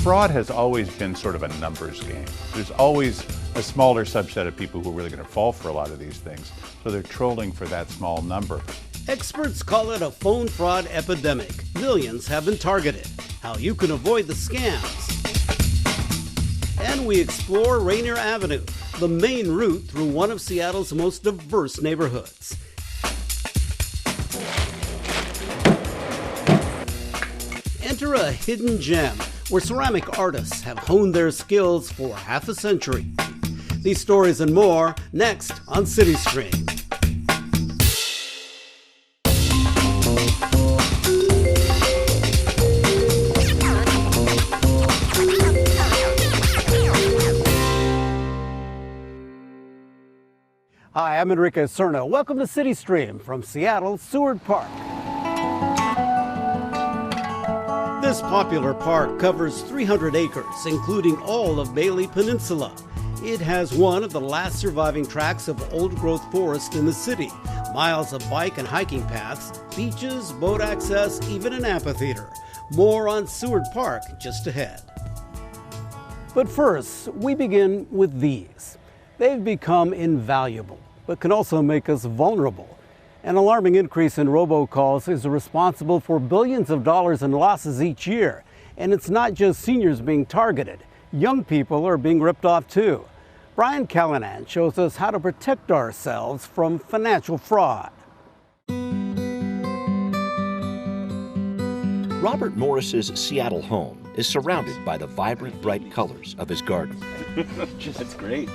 Fraud has always been sort of a numbers game. There's always a smaller subset of people who are really going to fall for a lot of these things, so they're trolling for that small number. Experts call it a phone fraud epidemic. Millions have been targeted. How you can avoid the scams. And we explore Rainier Avenue, the main route through one of Seattle's most diverse neighborhoods. Enter a hidden gem where ceramic artists have honed their skills for half a century. These stories and more next on CityStream. Hi, I'm Enrique Cerna. Welcome to CityStream from Seattle's Seward Park. This popular park covers 300 acres, including all of Bailey Peninsula. It has one of the last surviving tracts of old-growth forest in the city, miles of bike and hiking paths, beaches, boat access, even an amphitheater. More on Seward Park just ahead. But first, we begin with these. They've become invaluable, but can also make us vulnerable. An alarming increase in robocalls is responsible for billions of dollars in losses each year. And it's not just seniors being targeted. Young people are being ripped off too. Brian Callanan shows us how to protect ourselves from financial fraud. Robert Morris's Seattle home is surrounded by the vibrant, bright colors of his garden. That's great.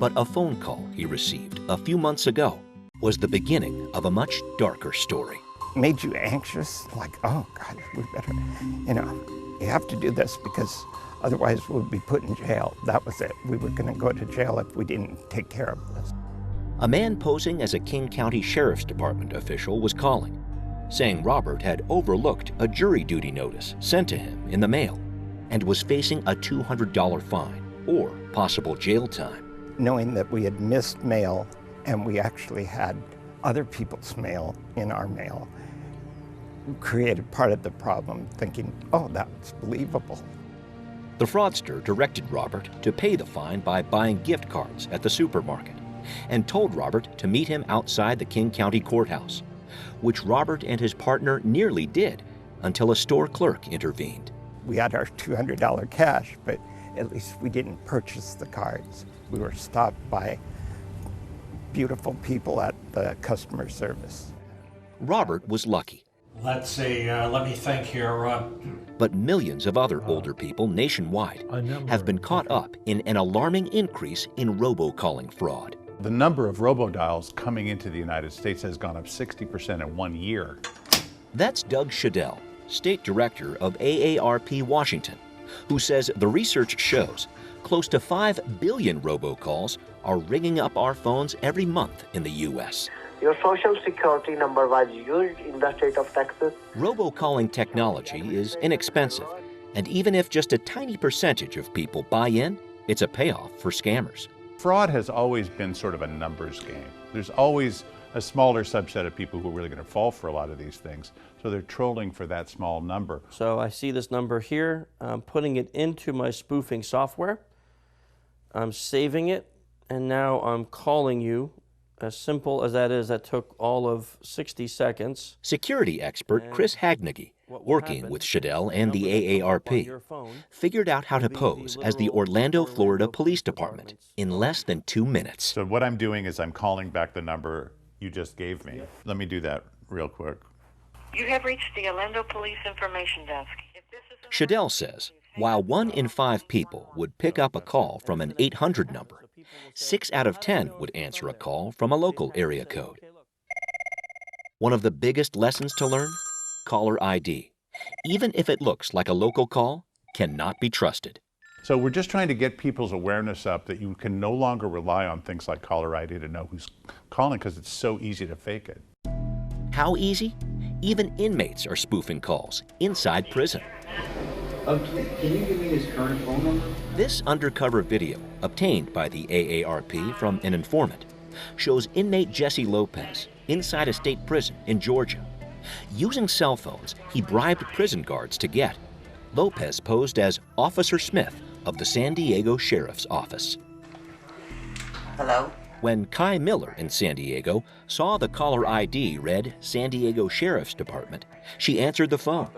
But a phone call he received a few months ago was the beginning of a much darker story. Made you anxious, like, oh God, we better, you have to do this because otherwise we'll be put in jail. That was it. We were going to go to jail if we didn't take care of this. A man posing as a King County Sheriff's Department official was calling, saying Robert had overlooked a jury duty notice sent to him in the mail and was facing a $200 fine or possible jail time. Knowing that we had missed mail and we actually had other people's mail in our mail, created part of the problem, thinking, oh, that's believable. The fraudster directed Robert to pay the fine by buying gift cards at the supermarket and told Robert to meet him outside the King County Courthouse, which Robert and his partner nearly did until a store clerk intervened. We had our $200 cash, but at least we didn't purchase the cards. We were stopped by beautiful people at the customer service. Robert was lucky. Let me think here. But millions of other older people nationwide have been caught up in an alarming increase in robocalling fraud. The number of robodials coming into the United States has gone up 60% in 1 year. That's Doug Shadell, State Director of AARP Washington, who says the research shows close to 5 billion robocalls are ringing up our phones every month in the U.S. Your social security number was used in the state of Texas. Robocalling technology is inexpensive, and even if just a tiny percentage of people buy in, it's a payoff for scammers. Fraud has always been sort of a numbers game. There's always a smaller subset of people who are really going to fall for a lot of these things, so they're trolling for that small number. So I see this number here, I'm putting it into my spoofing software, I'm saving it, and now I'm calling you. As simple as that is, that took all of 60 seconds. Security expert Chris Hagnaghy, working with Shadell and the AARP, figured out how to pose as the Orlando, Florida Police Department in less than 2 minutes. So what I'm doing is I'm calling back the number you just gave me. Let me do that real quick. You have reached the Orlando Police Information Desk. Shadell says, while 1 in 5 people would pick up a call from an 800 number, 6 out of 10 would answer a call from a local area code. One of the biggest lessons to learn? Caller ID, even if it looks like a local call, cannot be trusted. So we're just trying to get people's awareness up that you can no longer rely on things like caller ID to know who's calling because it's so easy to fake it. How easy? Even inmates are spoofing calls inside prison. Can you give me his current phone number? This undercover video, obtained by the AARP from an informant, shows inmate Jesse Lopez inside a state prison in Georgia. Using cell phones he bribed prison guards to get. Lopez posed as Officer Smith of the San Diego Sheriff's Office. Hello? When Kai Miller in San Diego saw the caller ID read San Diego Sheriff's Department, she answered the phone.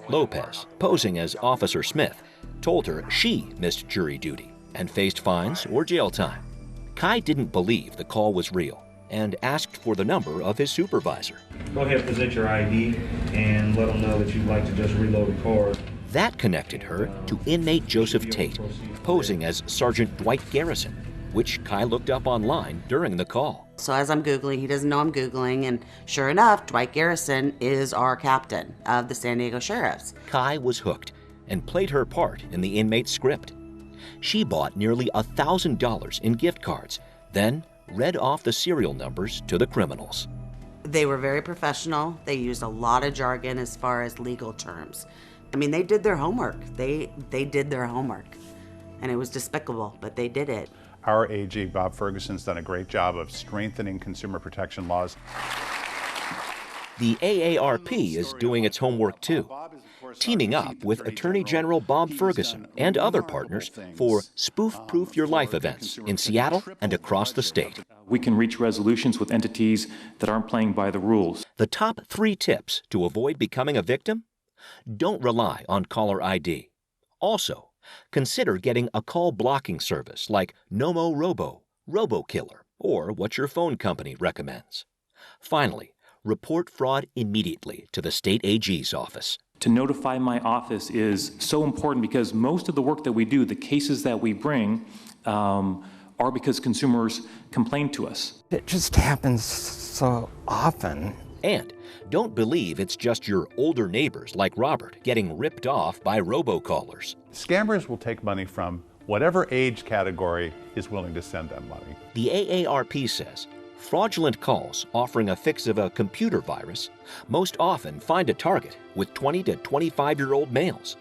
Lopez, posing as Officer Smith, told her she missed jury duty and faced fines or jail time. Kai didn't believe the call was real and asked for the number of his supervisor. Go ahead and present your ID and let them know that you'd like to just reload the car. That connected her to inmate Joseph Tate, posing as Sergeant Dwight Garrison, which Kai looked up online during the call. So as I'm Googling, he doesn't know I'm Googling, and sure enough, Dwight Garrison is our captain of the San Diego Sheriffs. Kai was hooked and played her part in the inmate's script. She bought nearly $1,000 in gift cards, then read off the serial numbers to the criminals. They were very professional. They used a lot of jargon as far as legal terms. I mean, they did their homework. They did their homework. And it was despicable, but they did it. Our AG, Bob Ferguson's done a great job of strengthening consumer protection laws. The AARP is doing its homework too, teaming up with Attorney General Bob Ferguson and other partners for Spoof Proof Your Life events in Seattle and across the state. We can reach resolutions with entities that aren't playing by the rules. The top 3 tips to avoid becoming a victim? Don't rely on caller ID. Also, consider getting a call blocking service like Nomo Robo, RoboKiller, or what your phone company recommends. Finally, report fraud immediately to the state AG's office. To notify my office is so important because most of the work that we do, the cases that we bring, are because consumers complain to us. It just happens so often. And don't believe it's just your older neighbors like Robert getting ripped off by robocallers. Scammers will take money from whatever age category is willing to send them money. The AARP says fraudulent calls offering a fix of a computer virus most often find a target with 20 to 25-year-old males.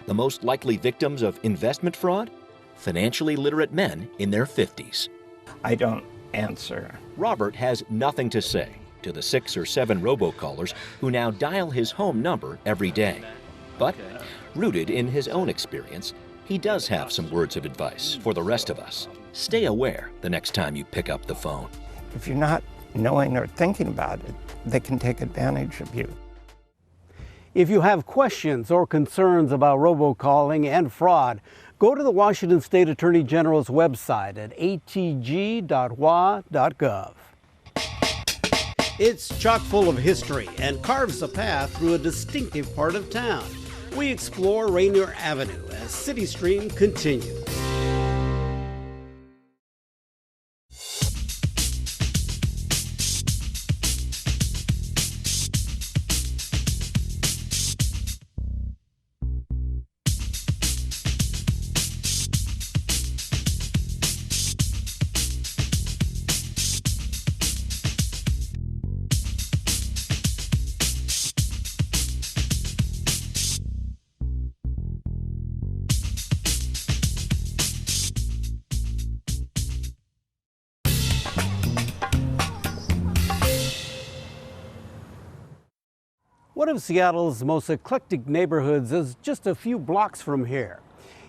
The most likely victims of investment fraud? Financially literate men in their 50s. I don't answer. Robert has nothing to say to the 6 or 7 robocallers who now dial his home number every day. But, rooted in his own experience, he does have some words of advice for the rest of us. Stay aware the next time you pick up the phone. If you're not knowing or thinking about it, they can take advantage of you. If you have questions or concerns about robocalling and fraud, go to the Washington State Attorney General's website at atg.wa.gov. It's chock full of history and carves a path through a distinctive part of town. We explore Rainier Avenue as CityStream continues. One of Seattle's most eclectic neighborhoods is just a few blocks from here.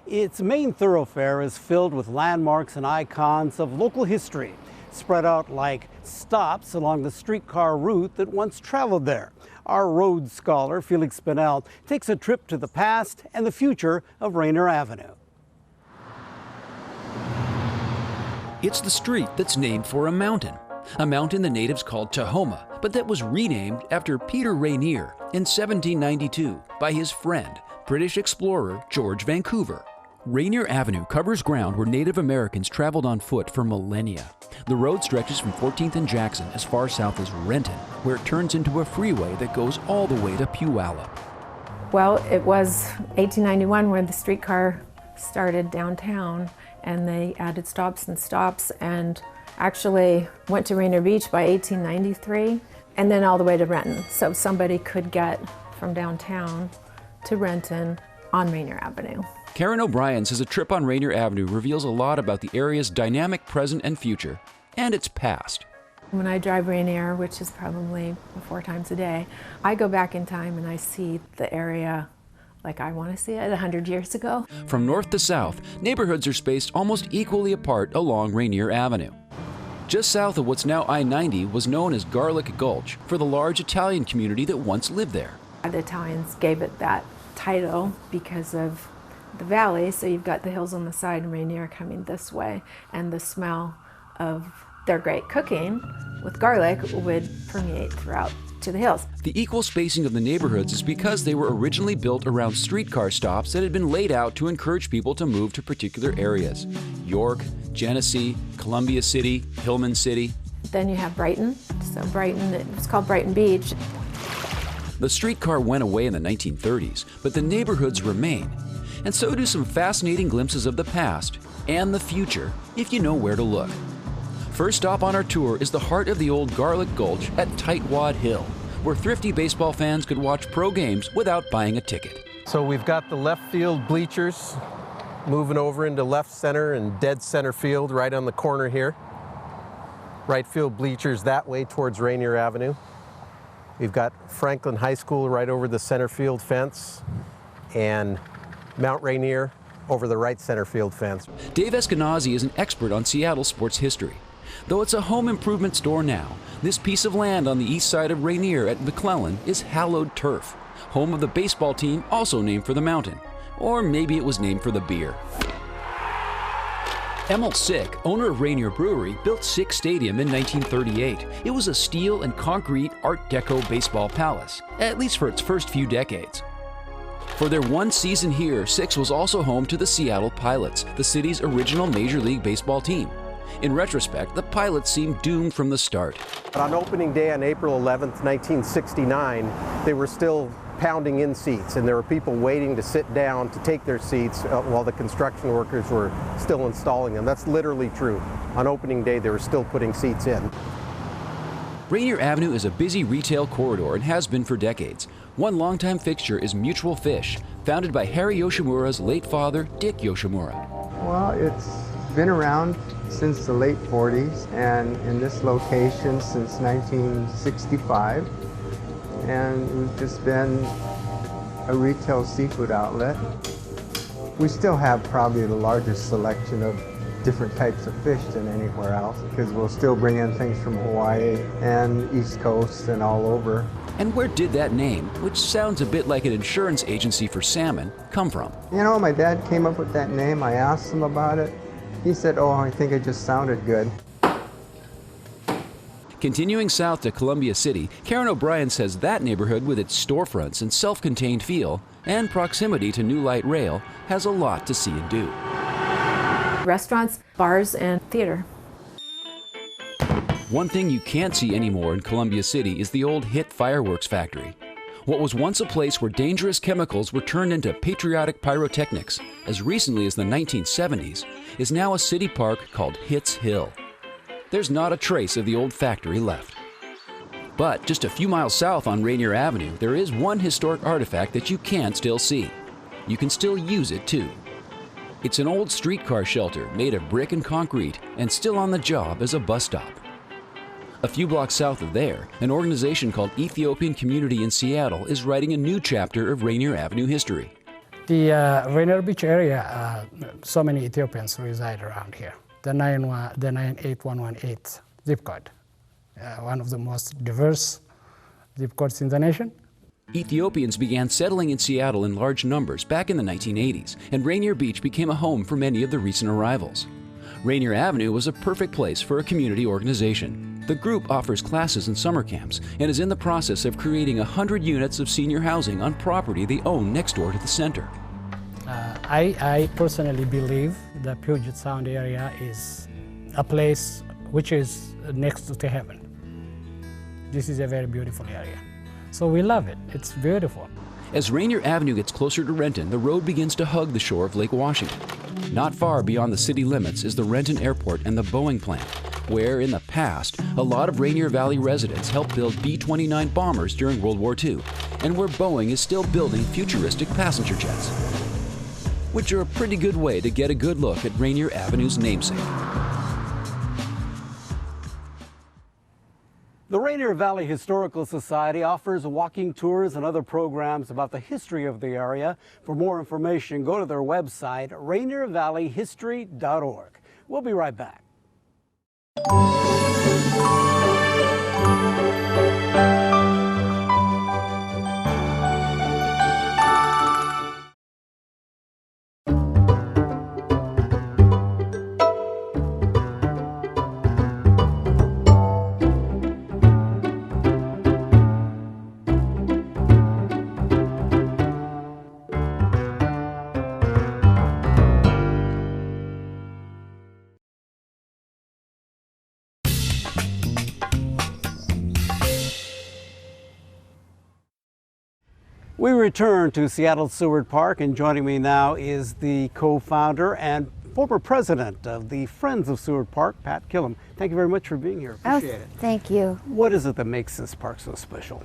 Its main thoroughfare is filled with landmarks and icons of local history, spread out like stops along the streetcar route that once traveled there. Our road scholar, Felix Spinell, takes a trip to the past and the future of Rainier Avenue. It's the street that's named for a mountain the natives called Tahoma, but that was renamed after Peter Rainier in 1792 by his friend, British explorer George Vancouver. Rainier Avenue covers ground where Native Americans traveled on foot for millennia. The road stretches from 14th and Jackson as far south as Renton, where it turns into a freeway that goes all the way to Puyallup. Well, it was 1891 when the streetcar started downtown, and they added stops and actually went to Rainier Beach by 1893, and then all the way to Renton. So somebody could get from downtown to Renton on Rainier Avenue. Karen O'Brien says a trip on Rainier Avenue reveals a lot about the area's dynamic present and future, and its past. When I drive Rainier, which is probably 4 times a day, I go back in time and I see the area like I want to see it 100 years ago. From north to south, neighborhoods are spaced almost equally apart along Rainier Avenue. Just south of what's now I-90 was known as Garlic Gulch for the large Italian community that once lived there. The Italians gave it that title because of the valley, so you've got the hills on the side and Rainier coming this way, and the smell of their great cooking with garlic would permeate throughout to the hills. The equal spacing of the neighborhoods is because they were originally built around streetcar stops that had been laid out to encourage people to move to particular areas. York, Genesee, Columbia City, Hillman City. Then you have Brighton. So Brighton, it was called Brighton Beach. The streetcar went away in the 1930s, but the neighborhoods remain. And so do some fascinating glimpses of the past and the future if you know where to look. First stop on our tour is the heart of the old Garlic Gulch at Tightwad Hill, where thrifty baseball fans could watch pro games without buying a ticket. So we've got the left field bleachers moving over into left center and dead center field right on the corner here. Right field bleachers that way towards Rainier Avenue. We've got Franklin High School right over the center field fence and Mount Rainier over the right center field fence. Dave Eskenazi is an expert on Seattle sports history. Though it's a home improvement store now, this piece of land on the east side of Rainier at McClellan is hallowed turf, home of the baseball team also named for the mountain. Or maybe it was named for the beer. Emil Sick, owner of Rainier Brewery, built Sick Stadium in 1938. It was a steel and concrete Art Deco baseball palace, at least for its first few decades. For their one season here, Sick's was also home to the Seattle Pilots, the city's original Major League Baseball team. In retrospect, the Pilots seemed doomed from the start. On opening day on April 11th, 1969, they were still pounding in seats, and there were people waiting to sit down to take their seats while the construction workers were still installing them. That's literally true. On opening day, they were still putting seats in. Rainier Avenue is a busy retail corridor and has been for decades. One longtime fixture is Mutual Fish, founded by Harry Yoshimura's late father, Dick Yoshimura. Well, it's been around since the late 40s and in this location since 1965. And we've just been a retail seafood outlet. We still have probably the largest selection of different types of fish than anywhere else because we'll still bring in things from Hawaii and East Coast and all over. And where did that name, which sounds a bit like an insurance agency for salmon, come from? You know, my dad came up with that name. I asked him about it. He said, oh, I think it just sounded good. Continuing south to Columbia City, Karen O'Brien says that neighborhood with its storefronts and self-contained feel and proximity to New Light Rail has a lot to see and do. Restaurants, bars, and theater. One thing you can't see anymore in Columbia City is the old Hit Fireworks Factory. What was once a place where dangerous chemicals were turned into patriotic pyrotechnics as recently as the 1970s is now a city park called Hits Hill. There's not a trace of the old factory left. But just a few miles south on Rainier Avenue, there is one historic artifact that you can still see. You can still use it too. It's an old streetcar shelter made of brick and concrete and still on the job as a bus stop. A few blocks south of there, an organization called Ethiopian Community in Seattle is writing a new chapter of Rainier Avenue history. The Rainier Beach area, so many Ethiopians reside around here. The 98118 zip code, one of the most diverse zip codes in the nation. Ethiopians began settling in Seattle in large numbers back in the 1980s, and Rainier Beach became a home for many of the recent arrivals. Rainier Avenue was a perfect place for a community organization. The group offers classes and summer camps and is in the process of creating 100 units of senior housing on property they own next door to the center. I personally believe the Puget Sound area is a place which is next to heaven. This is a very beautiful area. So we love it. It's beautiful. As Rainier Avenue gets closer to Renton, the road begins to hug the shore of Lake Washington. Not far beyond the city limits is the Renton Airport and the Boeing plant, where in the past, a lot of Rainier Valley residents helped build B-29 bombers during World War II, and where Boeing is still building futuristic passenger jets, which are a pretty good way to get a good look at Rainier Avenue's namesake. The Rainier Valley Historical Society offers walking tours and other programs about the history of the area. For more information, go to their website, rainiervalleyhistory.org. We'll be right back. We return to Seattle's Seward Park, and joining me now is the co-founder and former president of the Friends of Seward Park, Pat Killam. Thank you very much for being here. Appreciate it. Thank you. What is it that makes this park so special?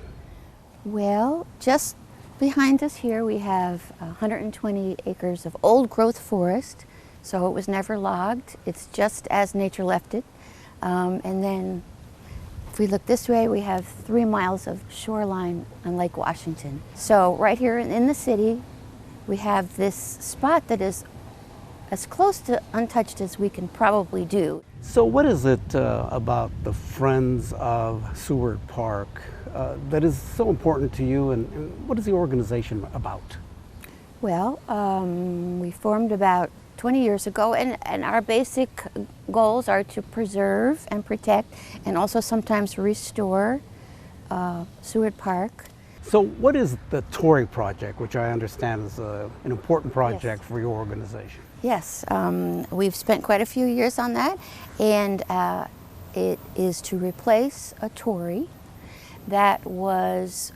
Well, just behind us here we have 120 acres of old growth forest, so it was never logged. It's just as nature left it. And then if we look this way, we have 3 miles of shoreline on Lake Washington. So right here in the city, we have this spot that is as close to untouched as we can probably do. So what is it about the Friends of Seward Park that is so important to you, and what is the organization about? Well, we formed about 20 years ago, and our basic goals are to preserve and protect and also sometimes restore Seward Park. So what is the Tory project, which I understand is an important project Yes. for your organization? Yes, we've spent quite a few years on that, and it is to replace a Tory that was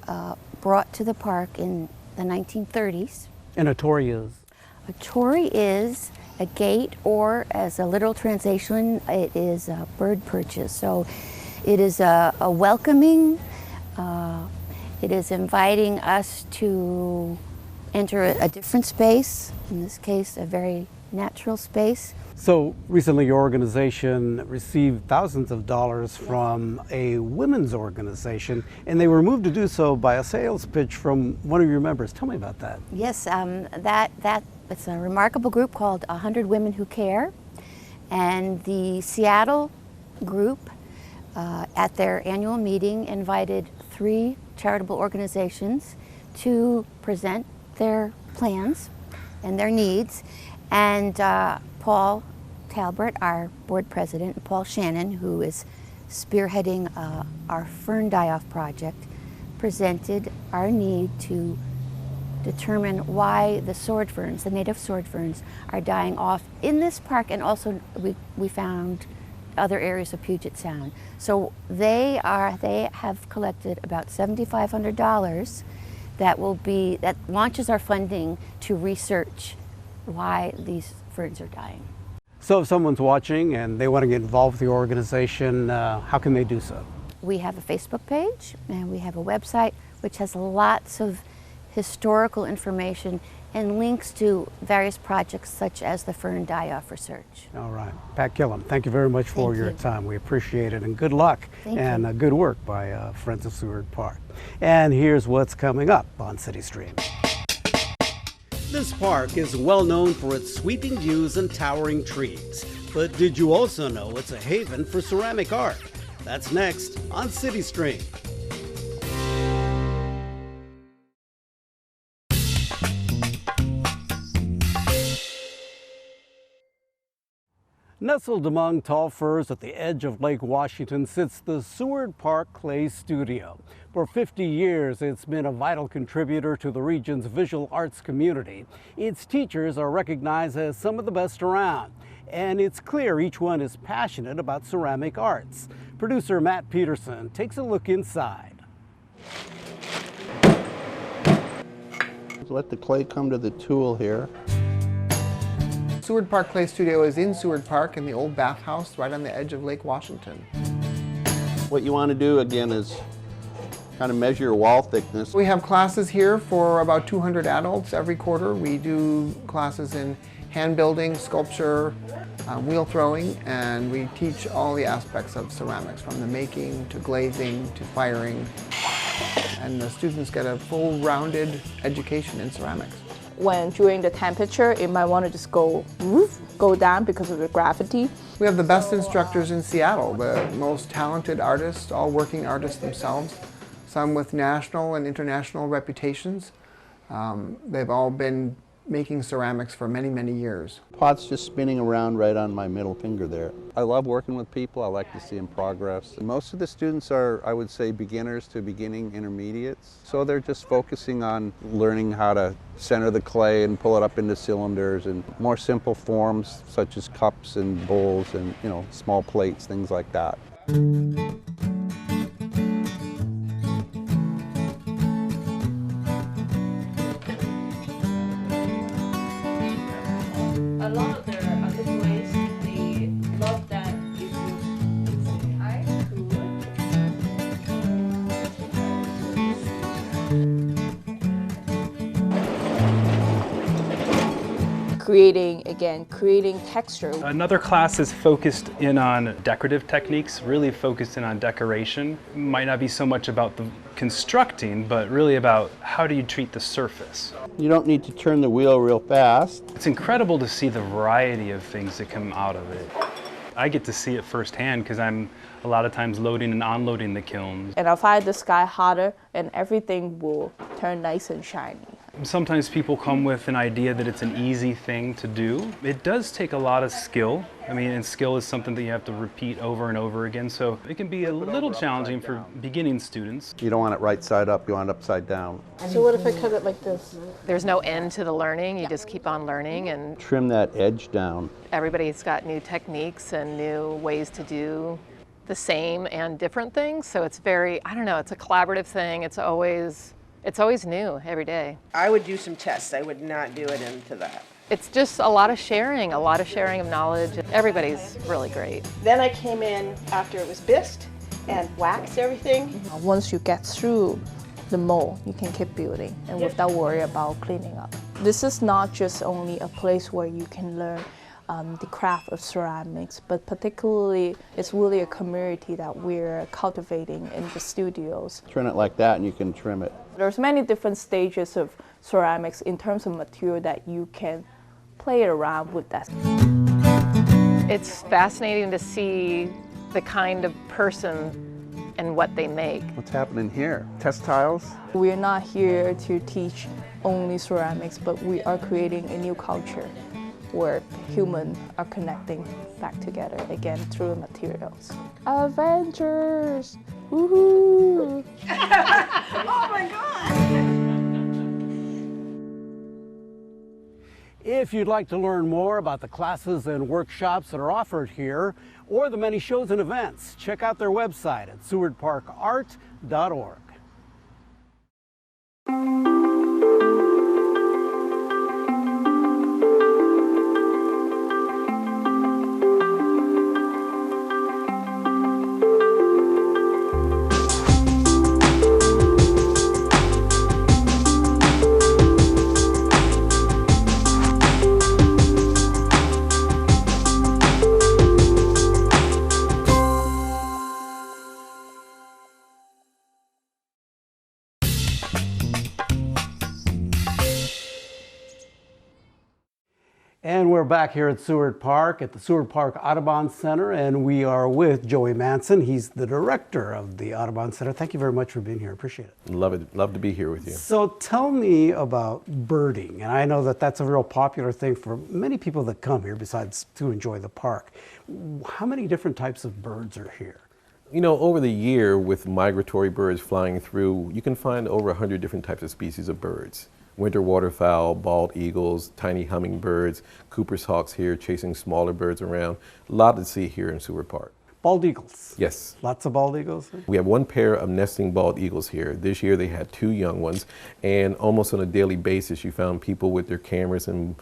brought to the park in the 1930s. And a Tory is? A Tory is a gate, or as a literal translation, it is a bird perches. So it is a welcoming, it is inviting us to enter a different space, in this case a very natural space. So recently your organization received thousands of dollars from a women's organization, and they were moved to do so by a sales pitch from one of your members. Tell me about that. Yes, it's a remarkable group called 100 Women Who Care, and the Seattle group at their annual meeting invited 3 charitable organizations to present their plans and their needs, and Paul Talbert, our board president, and Paul Shannon, who is spearheading our fern die-off project, presented our need to determine why the sword ferns, the native sword ferns, are dying off in this park, and also we found other areas of Puget Sound. So they have collected about $7,500 that launches our funding to research why these ferns are dying. So if someone's watching and they want to get involved with the organization, how can they do so? We have a Facebook page and we have a website which has lots of historical information and links to various projects such as the fern die-off research. All right. Pat Killam, thank you very much for your time. We appreciate it, and good luck and good work by Friends of Seward Park. And here's what's coming up on CityStream. This park is well known for its sweeping views and towering trees. But did you also know it's a haven for ceramic art? That's next on CityStream. Nestled among tall firs at the edge of Lake Washington sits the Seward Park Clay Studio. For 50 years, it's been a vital contributor to the region's visual arts community. Its teachers are recognized as some of the best around, and it's clear each one is passionate about ceramic arts. Producer Matt Peterson takes a look inside. Let the clay come to the tool here. Seward Park Clay Studio is in Seward Park in the old bathhouse right on the edge of Lake Washington. What you want to do again is kind of measure your wall thickness. We have classes here for about 200 adults every quarter. We do classes in hand building, sculpture, wheel throwing, and we teach all the aspects of ceramics, from the making to glazing to firing. And the students get a full rounded education in ceramics. When during the temperature, it might want to just go down because of the gravity. We have the best instructors in Seattle, the most talented artists, all working artists themselves, some with national and international reputations. They've all been making ceramics for many, many years. Pot's just spinning around right on my middle finger there. I love working with people. I like to see them progress. Most of the students are, I would say, beginners to beginning intermediates. So they're just focusing on learning how to center the clay and pull it up into cylinders, and more simple forms such as cups and bowls and, you know, small plates, things like that. A lot of their other ways, they love that if you high school. Creating texture. Another class is focused in on decorative techniques, really focused in on decoration. Might not be so much about the constructing, but really about how do you treat the surface. You don't need to turn the wheel real fast. It's incredible to see the variety of things that come out of it. I get to see it firsthand because I'm a lot of times loading and unloading the kilns. And I'll find the sky hotter and everything will turn nice and shiny. Sometimes people come with an idea that it's an easy thing to do. It does take a lot of skill. I mean, and skill is something that you have to repeat over and over again, so it can be a little challenging for beginning students. You don't want it right side up, you want it upside down. So what if I cut it like this? There's no end to the learning, you just keep on learning, and Trim that edge down. everybody's got new techniques and new ways to do the same and different things, so it's very, I don't know, it's a collaborative thing. It's always new every day. I would do some tests. I would not do it into that. It's just a lot of sharing of knowledge. Everybody's really great. Then I came in after it was bisqued and waxed everything. Once you get through the mold, you can keep building and without worry about cleaning up. This is not just only a place where you can learn the craft of ceramics, but particularly it's really a community that we're cultivating in the studios. Turn it like that and you can trim it. There's many different stages of ceramics in terms of material that you can play around with that. It's fascinating to see the kind of person and what they make. What's happening here? Test tiles? We're not here to teach only ceramics, but we are creating a new culture where humans are connecting back together again through materials. Adventures! Woohoo! Oh my God! If you'd like to learn more about the classes and workshops that are offered here, or the many shows and events, check out their website at sewardparkart.org. And we're back here at Seward Park at the Seward Park Audubon Center, and we are with Joey Manson. He's the director of the Audubon Center. Thank you very much for being here. Appreciate it. Love it. Love to be here with you. So tell me about birding, and I know that that's a real popular thing for many people that come here besides to enjoy the park. How many different types of birds are here? You know, over the year with migratory birds flying through, you can find over 100 different types of species of birds. Winter waterfowl, bald eagles, tiny hummingbirds, Cooper's hawks here chasing smaller birds around. A lot to see here in Seward Park. Bald eagles? Yes. Lots of bald eagles? We have one pair of nesting bald eagles here. This year they had 2 young ones, and almost on a daily basis you found people with their cameras and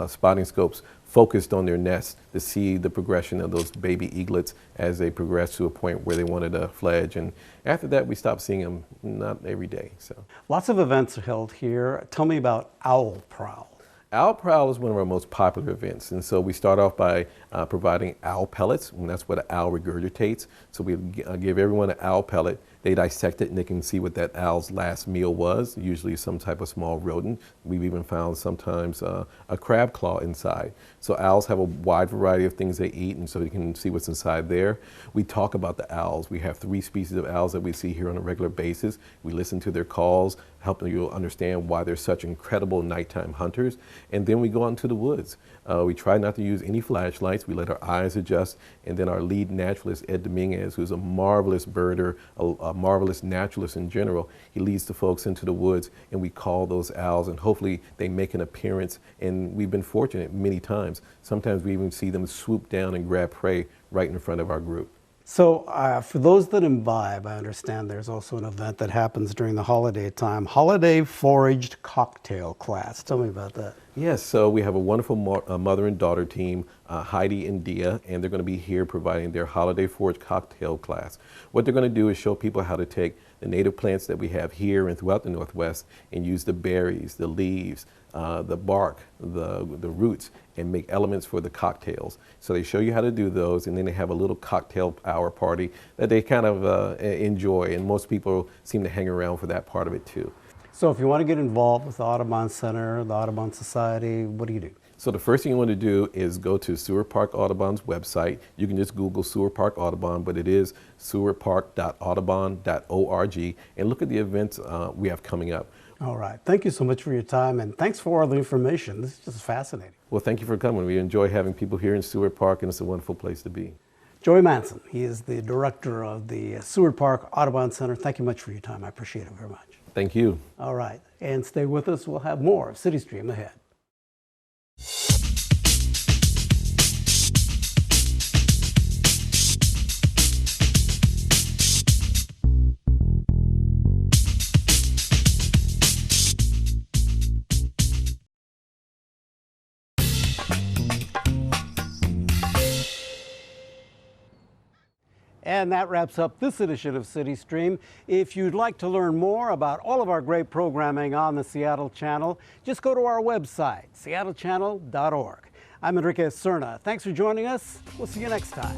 spotting scopes focused on their nests to see the progression of those baby eaglets as they progress to a point where they wanted to fledge. And after that, we stopped seeing them, not every day. So lots of events are held here. Tell me about Owl Prowl. Owl Prowl is one of our most popular events, and so we start off by providing owl pellets, and that's what an owl regurgitates. So we give everyone an owl pellet, they dissect it, and they can see what that owl's last meal was, usually some type of small rodent. We've even found sometimes a crab claw inside. So owls have a wide variety of things they eat, and so you can see what's inside there. We talk about the owls. We have 3 species of owls that we see here on a regular basis. We listen to their calls, helping you understand why they're such incredible nighttime hunters. And then we go out into the woods. We try not to use any flashlights. We let our eyes adjust. And then our lead naturalist, Ed Dominguez, who's a marvelous birder, a marvelous naturalist in general, he leads the folks into the woods, and we call those owls, and hopefully they make an appearance. And we've been fortunate many times. Sometimes we even see them swoop down and grab prey right in front of our group. So for those that imbibe, I understand there's also an event that happens during the holiday time, Holiday Foraged Cocktail Class. Tell me about that. Yes, so we have a wonderful mother and daughter team, Heidi and Dia, and they're going to be here providing their Holiday Foraged Cocktail Class. What they're going to do is show people how to take the native plants that we have here and throughout the Northwest and use the berries, the leaves, the bark, the roots, and make elements for the cocktails. So they show you how to do those, and then they have a little cocktail hour party that they kind of enjoy, and most people seem to hang around for that part of it too. So if you want to get involved with the Audubon Center, the Audubon Society, what do you do? So the first thing you want to do is go to Seward Park Audubon's website. You can just Google Seward Park Audubon, but it is sewardpark.audubon.org, and look at the events we have coming up. All right. Thank you so much for your time, and thanks for all the information. This is just fascinating. Well, thank you for coming. We enjoy having people here in Seward Park, and it's a wonderful place to be. Joey Manson, he is the director of the Seward Park Audubon Center. Thank you much for your time. I appreciate it very much. Thank you. All right. And stay with us. We'll have more of CityStream ahead. And that wraps up this edition of CityStream. If you'd like to learn more about all of our great programming on the Seattle Channel, just go to our website, seattlechannel.org. I'm Enrique Cerna. Thanks for joining us. We'll see you next time.